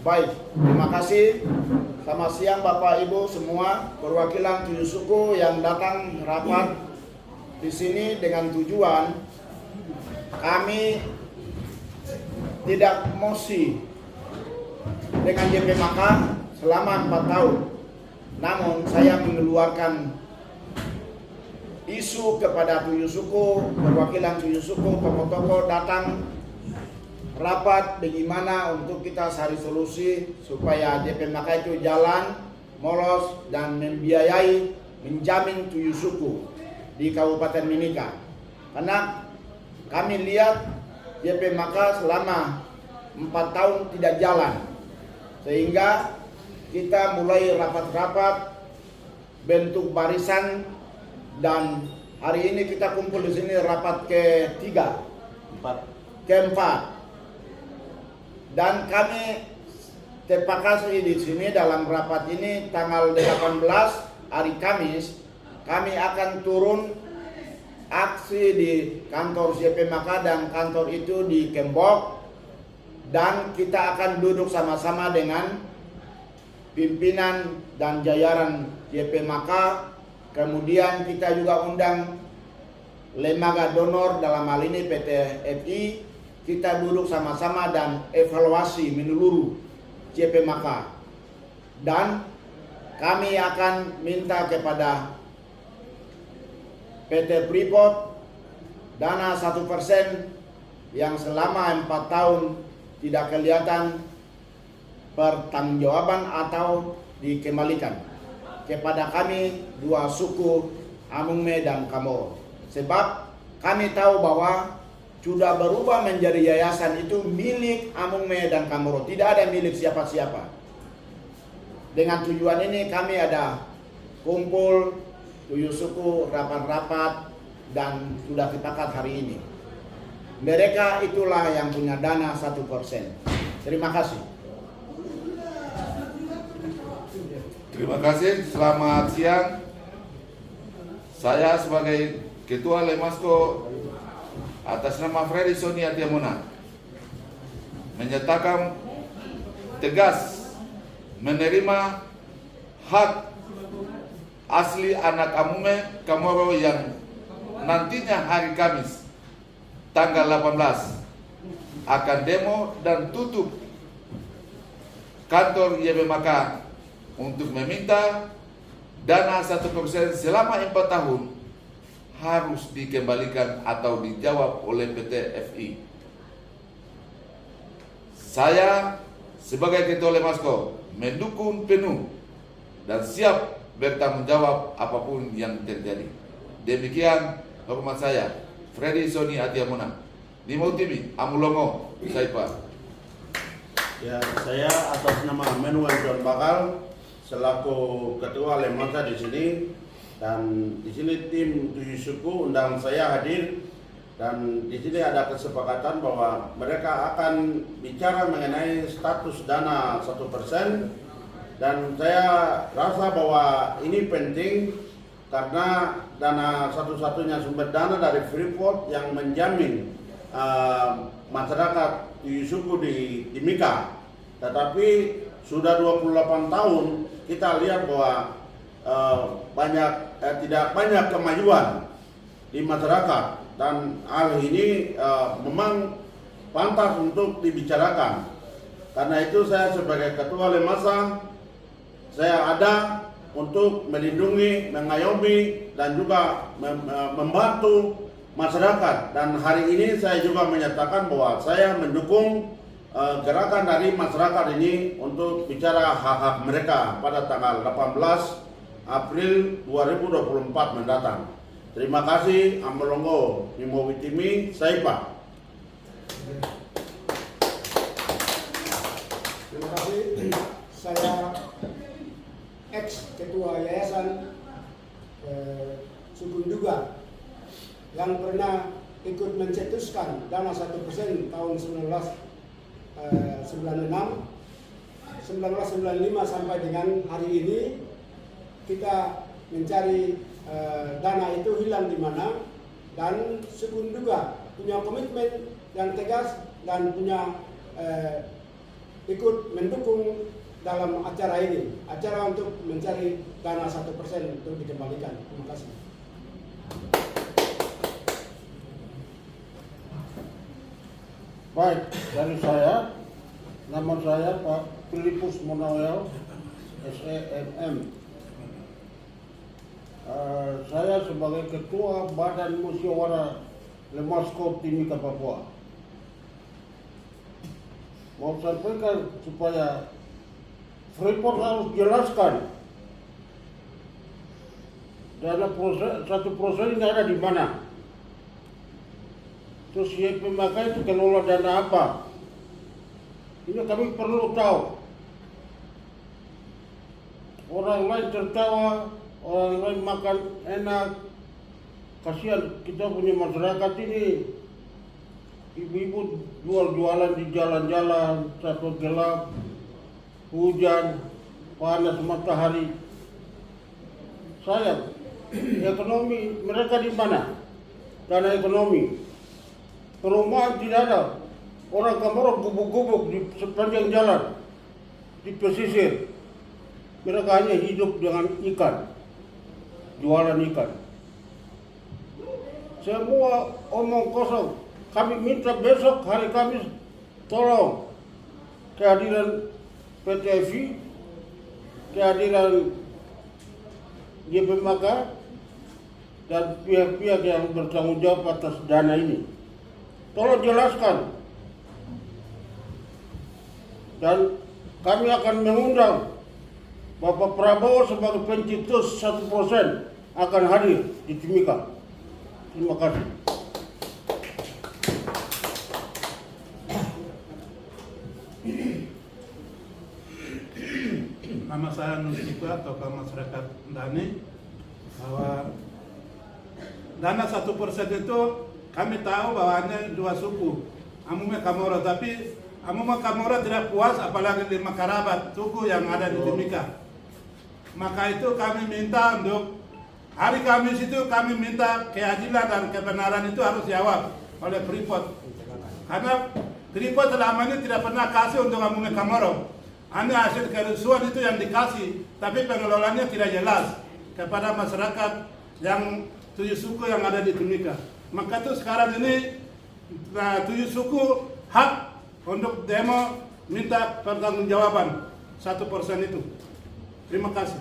Baik, terima kasih. Selamat siang Bapak Ibu semua, perwakilan 7 suku yang datang rapat di sini dengan tujuan kami tidak mosi dengan JP Maka selama 4 tahun. Namun saya mengeluarkan isu kepada 7 suku, perwakilan 7 suku, tokoh-tokoh datang rapat bagaimana untuk kita cari solusi supaya JP Maka itu jalan, mulus dan membiayai, menjamin 7 suku di Kabupaten Mimika. Karena kami lihat JP Maka selama 4 tahun tidak jalan, sehingga kita mulai rapat-rapat bentuk barisan, dan hari ini kita kumpul di sini rapat keempat. Dan kami terpaksa di sini dalam rapat ini tanggal 18 hari Kamis kami akan turun aksi di kantor JP Maka dan kantor itu di Kembok, dan kita akan duduk sama-sama dengan pimpinan dan jajaran JP Maka. Kemudian kita juga undang lembaga donor, dalam hal ini PT FI. Kita duduk sama-sama dan evaluasi menyeluruh JP Maka. Dan kami akan minta kepada PT Freeport dana 1% yang selama 4 tahun tidak kelihatan pertanggungjawaban atau dikembalikan kepada kami 2 suku Amungme dan Kamoro. Sebab kami tahu bahwa sudah berubah menjadi yayasan itu milik Amungme dan Kamoro, tidak ada milik siapa-siapa. Dengan tujuan ini kami ada kumpul 7 suku, rapat-rapat, dan sudah sepakat hari ini. Mereka itulah yang punya dana 1%. Terima kasih. Terima kasih, selamat siang. Saya sebagai Ketua Lemasko atas nama Freddy Sony Atiamona menyatakan tegas menerima hak asli anak Amungme Kamoro yang nantinya hari Kamis tanggal 18 akan demo dan tutup kantor JP Maka untuk meminta dana 1% selama 4 tahun harus dikembalikan atau dijawab oleh PT FI. Saya sebagai Ketua Lemasko mendukung penuh dan siap bertanggung jawab apapun yang terjadi. Demikian hormat saya, Freddy Sony Atiamona, Limau Timi, Amulongo, Saipa. Ya, saya atas nama Manuel John Bakal selaku Ketua Lemasa di sini, dan di sini tim 7 suku undang saya hadir, dan di sini ada kesepakatan bahwa mereka akan bicara mengenai status dana 1%, dan saya rasa bahwa ini penting karena dana satu-satunya sumber dana dari Freeport yang menjamin masyarakat 7 suku di Mika. Tetapi sudah 28 tahun kita lihat bahwa tidak banyak kemajuan di masyarakat, dan hal ini memang pantas untuk dibicarakan. Karena itu saya sebagai Ketua Lemasa, saya ada untuk melindungi, mengayomi, dan juga membantu masyarakat. Dan hari ini saya juga menyatakan bahwa saya mendukung gerakan dari masyarakat ini untuk bicara hak-hak mereka pada tanggal 18 April 2024 mendatang. Terima kasih. Amolongo, Limau Timi, Saipa. Terima kasih. Saya ex-ketua Yayasan Suku Nduga yang pernah ikut mencetuskan dana 1% tahun 1995 sampai dengan hari ini. Kita mencari dana itu hilang di mana, dan Suku Nduga punya komitmen yang tegas dan punya ikut mendukung dalam acara ini, acara untuk mencari dana 1% untuk dikembalikan. Terima kasih. Baik, dari saya, nama saya Pak Filipus Monoel, SEMM. Saya sebagai Ketua Badan Musyawarah Lemasko Timika Papua. Mau sampaikan supaya Freeport harus jelaskan dana proses, 1% ini ada di mana. Terus YPMK itu kelola dana apa? Ini kami perlu tahu. Orang lain tertawa, orang lain makan enak. Kasihan kita punya masyarakat ini. Ibu-ibu jual-jualan di jalan-jalan, satu gelap, hujan, panas matahari. Sayang, ekonomi mereka di mana? Dana ekonomi. Perumahan tidak ada. Orang Kamoro gubuk-gubuk di sepanjang jalan, di pesisir. Mereka hanya hidup dengan ikan, jualan ikan. Semua omong kosong. Kami minta besok hari Kamis tolong kehadiran PT FI, kehadiran YPMK dan pihak-pihak yang bertanggung jawab atas dana ini. Tolong jelaskan. Dan kami akan mengundang Bapak Prabowo sebagai pencetus 1% akan hadir di Timika. Terima kasih. Nama saya Nusika, tokoh masyarakat Dani, bahwa dana 1% itu kami tahu bahwa hanya 2 suku, Amume Kamoro, tapi Amume Kamoro tidak puas apalagi 5 kerabat suku yang ada di Timika. Maka itu kami minta untuk hari Kamis itu kami minta keadilan dan kebenaran itu harus jawab oleh Freeport. Karena Freeport selama ini tidak pernah kasih untuk Amume Kamoro. Hanya hasil kerusuhan itu yang dikasih, tapi pengelolaannya tidak jelas kepada masyarakat yang 7 suku yang ada di Timika. Maka itu sekarang ini 7 suku hak untuk demo minta pertanggungjawaban 1% itu. Terima kasih.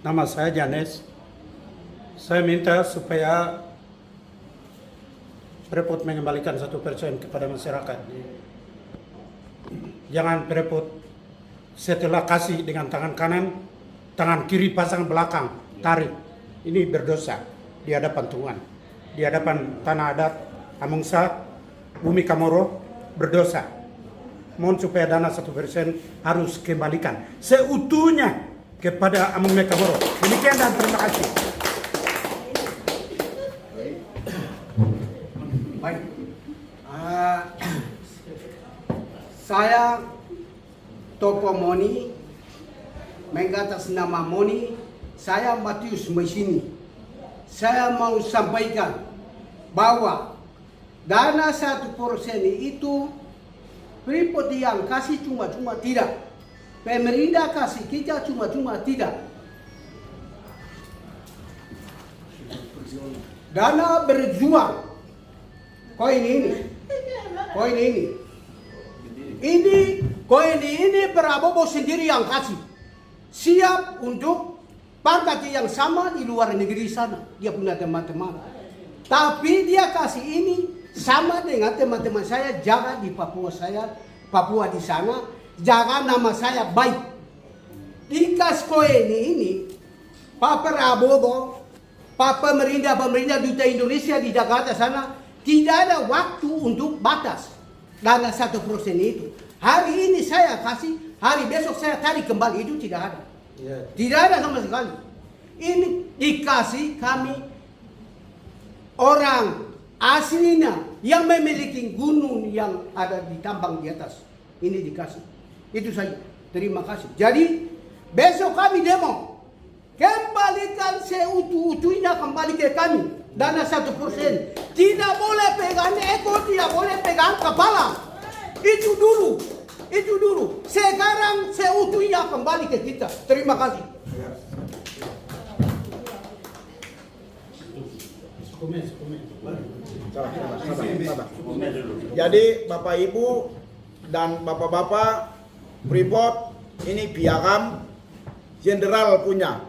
Nama saya Janes. Saya minta supaya Freeport mengembalikan 1% kepada masyarakat. Jangan Freeport setelah kasih dengan tangan kanan, tangan kiri pasang belakang, tarik. Ini berdosa di hadapan Tuhan, di hadapan tanah adat Amungsa, bumi Kamoro, berdosa. Mohon supaya dana 1% harus kembalikan seutuhnya kepada Amume Kamoro. Demikian dan terima kasih. Baik, saya Topo Moni, mengatas nama Moni, saya Matius Mesini. Saya mau sampaikan bahwa dana 1% itu Freeport yang kasih cuma-cuma tidak. Pemerintah kasih kita cuma-cuma tidak. Dana berjuang. Koin ini koin ini Prabowo sendiri yang kasih, siap untuk pangkat yang sama di luar negeri sana, dia punya teman-teman, tapi dia kasih ini sama dengan teman-teman saya, jaga di Papua di sana, jaga nama saya baik. Dikas koin ini Pak Prabowo, Pak pemerintah duta Indonesia di Jakarta sana, tidak ada waktu untuk batas dana 1% itu. Hari ini saya kasih, hari besok saya tarik kembali, itu tidak ada. Tidak ada sama sekali. Ini dikasih kami orang aslinya yang memiliki gunung yang ada di tambang di atas. Ini dikasih. Itu saja. Terima kasih. Jadi besok kami demo kembalikan seutuh-utuhnya kembali ke kami. Dana 1%. Tidak boleh pegang ekor, tidak boleh pegang kepala. Itu dulu. Sekarang seutuhnya kembali ke kita. Terima kasih. Sabar. Jadi Bapak Ibu dan Bapak-Bapak Freeport, ini piagam Jenderal punya.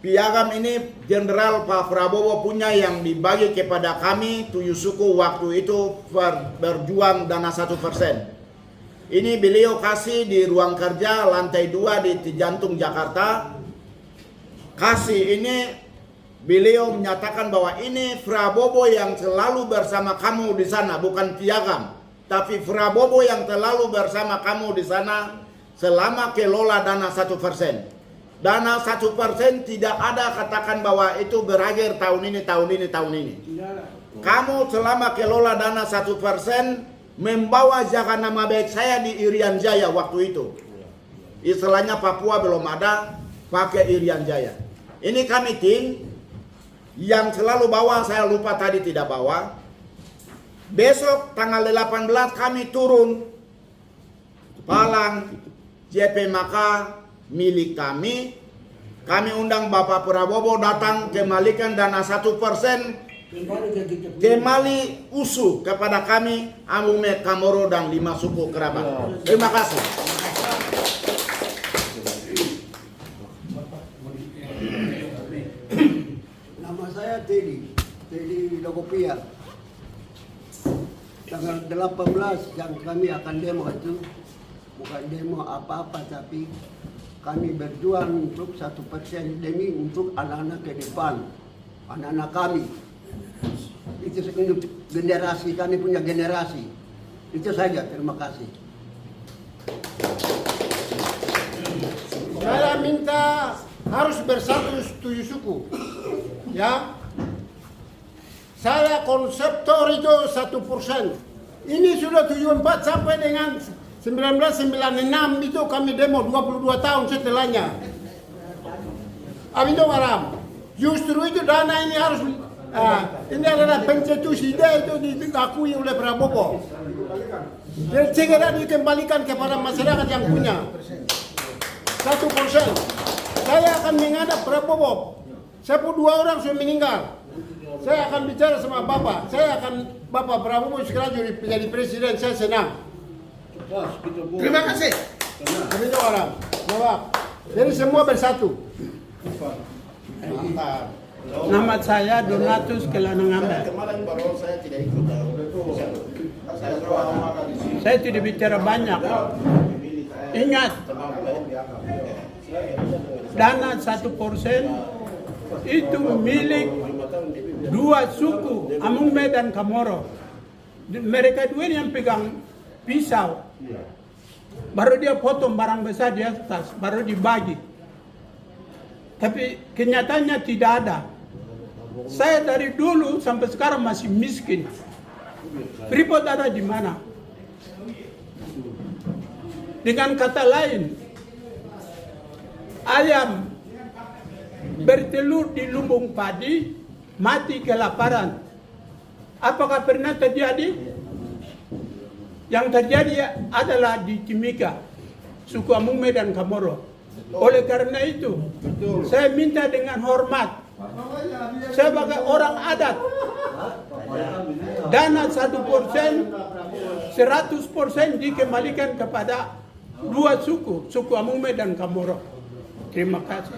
Piagam ini Jenderal Pak Prabowo punya yang dibagi kepada kami 7 suku waktu itu berjuang dana 1%. Ini beliau kasih di ruang kerja lantai 2 di jantung Jakarta. Kasih ini beliau menyatakan bahwa ini Prabowo yang selalu bersama kamu di sana, bukan piagam, tapi Prabowo yang selalu bersama kamu di sana selama kelola dana 1%. Dana 1% tidak ada katakan bahwa itu berakhir tahun ini. Kamu selama kelola dana 1% membawa jaga nama baik saya di Irian Jaya waktu itu. Istilahnya Papua belum ada, pakai Irian Jaya. Ini kami tim yang selalu bawa, saya lupa tadi tidak bawa. Besok tanggal 18 kami turun Palang, JP Maka milik kami. Kami undang Bapak Prabowo datang kembalikan dana 1% kembali usuh kepada kami Amume, Kamoro dan 5 suku kerabat. Terima kasih. Nama saya Teddy Logopia. Tanggal 18 yang kami akan demo itu bukan demo apa-apa, tapi kami berjuang untuk 1% demi untuk anak-anak ke depan, anak-anak kami. Itu untuk generasi, kami punya generasi. Itu saja, terima kasih. Saya minta harus bersatu 7 suku. Ya. Saya konseptor itu 1%. Ini sudah 74 sampai dengan 1996 itu kami demo 22 tahun setelahnya. Abindo Maram. Justru itu dana ini harus ini adalah pencetus ide itu diakui oleh Prabowo. Dan segera dikembalikan kepada masyarakat yang punya 1%. Saya akan menghadap Prabowo. 2 orang sudah meninggal. Saya akan bicara sama Bapak. Bapak Prabowo segera jadi presiden. Saya senang. Terima kasih. Abindo Maram. Jadi semua bersatu. Mantap. Nama saya Donatus Kelanangamba. Kemarin baru saya tidak ikut. Saya tidak bicara banyak. Ingat, dana 1% itu milik 2 suku, Amume dan Kamoro. Mereka 2 yang pegang pisau. Baru dia potong barang besar di atas, baru dibagi. Tapi kenyataannya tidak ada. Saya dari dulu sampai sekarang masih miskin. Freeport ada di mana? Dengan kata lain, ayam bertelur di lumbung padi, mati kelaparan. Apakah pernah terjadi? Yang terjadi adalah di Timika, suku Amume dan Kamoro. Oleh karena itu, saya minta dengan hormat, sebagai orang adat, dana 1%, 100% dikembalikan kepada 2 suku, suku Amume dan Kamoro. Terima kasih.